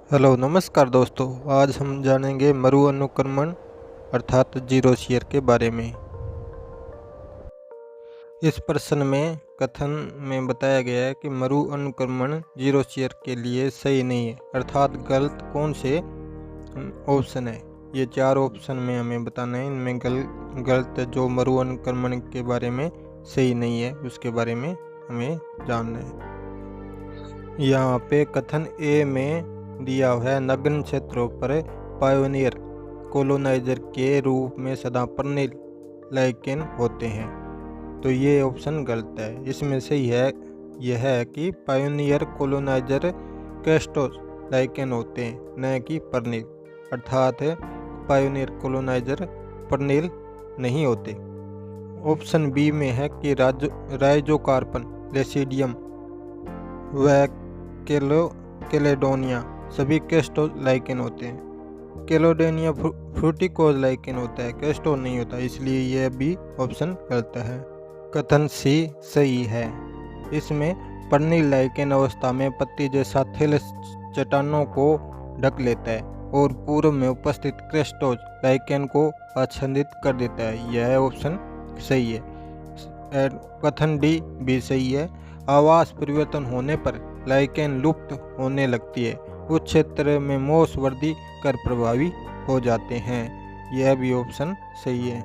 Hello नमस्कार दोस्तों। आज हम जानेंगे मरु अनुक्रमण अर्थात जीरो शेयर के बारे में। इस प्रश्न में कथन में बताया गया है कि मरु अनुक्रमण जीरो शेयर के लिए सही नहीं है, अर्थात गलत कौन से ऑप्शन है। ये 4 ऑप्शन में हमें बताना है, इनमें गलत जो मरु अनुक्रमण के बारे में सही नहीं है उसके बारे में हमें जानना है। यहाँ पे कथन ए में दिया हुआ है, नग्न क्षेत्रों पर पायोनियर कोलोनाइजर के रूप में सदा पर्णिल लाइकेन होते हैं। तो ये ऑप्शन गलत है। इसमें सही है यह है कि पायोनियर कोलोनाइजर कैस्टोस लाइकेन होते हैं, न कि पर्णिल, अर्थात पायोनियर कोलोनाइजर पर्णिल नहीं होते। ऑप्शन बी में है कि राइजोकार्पन, लेसिडियम व कैलेडोनिया सभी कैस्टो लाइकेन होते हैं। कैलेडोनिया फ्रूटिकोज लाइकेन होता है, कैस्टो नहीं होता, इसलिए यह भी ऑप्शन गलत है। कथन सी सही है। इसमें पर्णिल लाइकेन अवस्था में पत्ती जैसा थैलस चट्टानों को ढक लेता है और पूर्व में उपस्थित क्रेस्टोज लाइकेन को आच्छादित कर देता है। यह ऑप्शन सही है। कथन डी भी सही है। आवास परिवर्तन होने पर लाइकेन लुप्त होने लगती है, उस क्षेत्र में मोस वृद्धि कर प्रभावी हो जाते हैं। यह भी ऑप्शन सही है।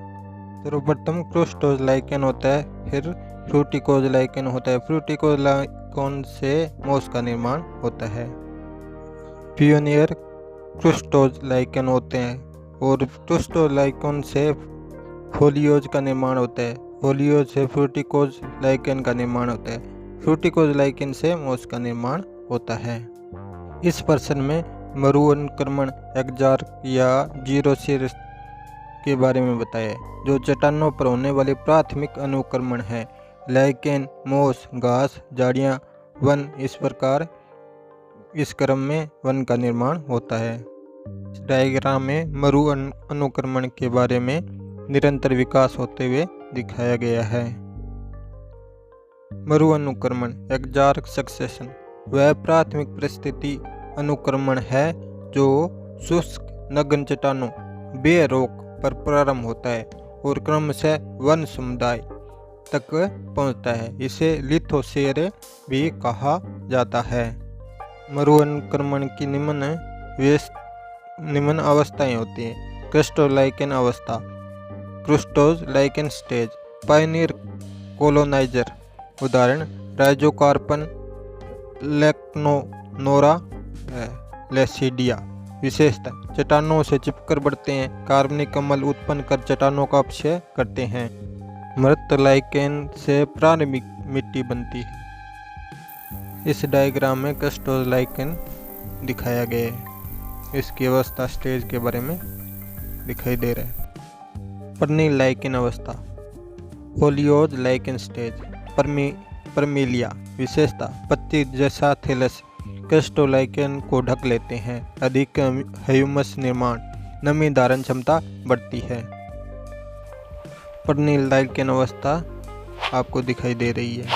सर्वप्रथम क्रोस्टोज लाइकेन होता है, फिर फ्रूटिकोज लाइकेन होता है। फ्रूटिकोज लाइकेन से मोस का निर्माण होता है। पियोनियर क्रोस्टोज लाइकेन होते हैं और क्रोस्टोज लाइकेन से फोलियोज का निर्माण होता है। फोलियोज से फ्रूटिकोज लाइकेन का निर्माण होता है। फ्रूटिकोज लाइकेन से मोस का निर्माण होता है। इस प्रश्न में मरु अनुक्रमण एग्जार्क या जीरो शेयर के बारे में बताया है, जो चट्टानों पर होने वाले प्राथमिक अनुक्रमण है। लाइकेन, मोस, घास, झाड़ियाँ, वन, इस प्रकार इस क्रम में वन का निर्माण होता है। इस डायग्राम में मरु अनुक्रमण के बारे में निरंतर विकास होते हुए दिखाया गया है। मरु अनुक्रमण एग्जार्क सक्सेशन वह प्राथमिक परिस्थिति अनुक्रमण है जो शुष्क नग्न चट्टानों बे रॉक पर प्रारंभ होता है और क्रमशः वन समुदाय तक पहुंचता है। इसे लिथोसेर भी कहा जाता है। मरु अनुक्रमण की निम्न अवस्थाएं होती हैं। क्रेस्टोज लाइकेन अवस्था, क्रेस्टोज लाइकेन स्टेज, पायनियर कोलोनाइजर, उदाहरण राइजोकार्पन, लेक्नोनोरा, लेसिडिया। विशेषता चट्टानों से चिपकर बढ़ते हैं, कार्बनिक अम्ल उत्पन्न कर चट्टानों का अपक्षय करते हैं। मृत लाइकेन से प्रारंभिक मिट्टी बनती है। इस डायग्राम में क्रेस्टोज लाइकेन दिखाया गया है। इसकी अवस्था स्टेज के बारे में दिखाई दे रहा है। पर्णिल लाइकेन अवस्था, फोलियोज लाइकेन स्टेज, परमिलिया। विशेषता पत्ती जैसा थैलस क्रेस्टोलाइकेन को ढक लेते हैं। अधिक ह्यूमस निर्माण, नमी धारण क्षमता बढ़ती है। पर्णिल लाइकेन अवस्था आपको दिखाई दे रही है।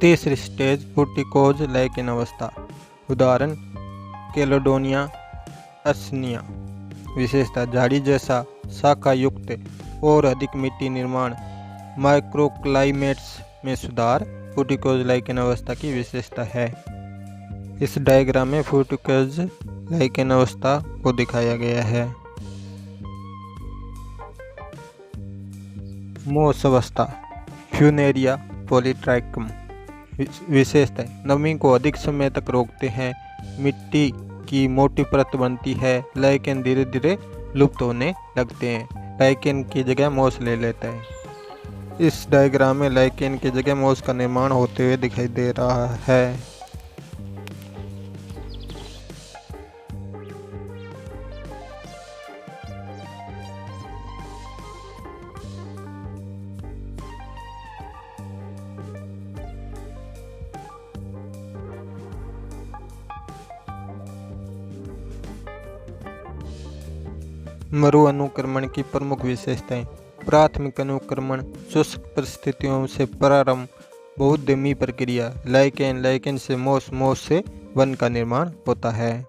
तीसरी स्टेज फ्रूटिकोज लाइकेन अवस्था, उदाहरण कैलेडोनिया असनिया। विशेषता झाड़ी जैसा शाखा युक्त और अधिक मिट्टी निर्माण, माइक्रोक्लाइमेट्स में सुधार फ्रूटिकोज लाइकेन अवस्था की विशेषता है। इस डायग्राम में फ्रूटिकोज लाइकेन अवस्था को दिखाया गया है। मोस अवस्था, फ्यूनेरिया पॉलीट्राइकम। विशेषता नमी को अधिक समय तक रोकते हैं, मिट्टी की मोटी परत बनती है, लाइकेन धीरे धीरे लुप्त होने लगते हैं। लाइकेन की जगह मोस ले लेता है। इस डायग्राम में लाइकेन की जगह मोस का निर्माण होते हुए दिखाई दे रहा है। मरु अनुक्रमण की प्रमुख विशेषताएं। प्राथमिक अनुक्रमण शुष्क परिस्थितियों से प्रारंभ बहुधर्मी प्रक्रिया, लाइकेन से मोस, मोस से वन का निर्माण होता है।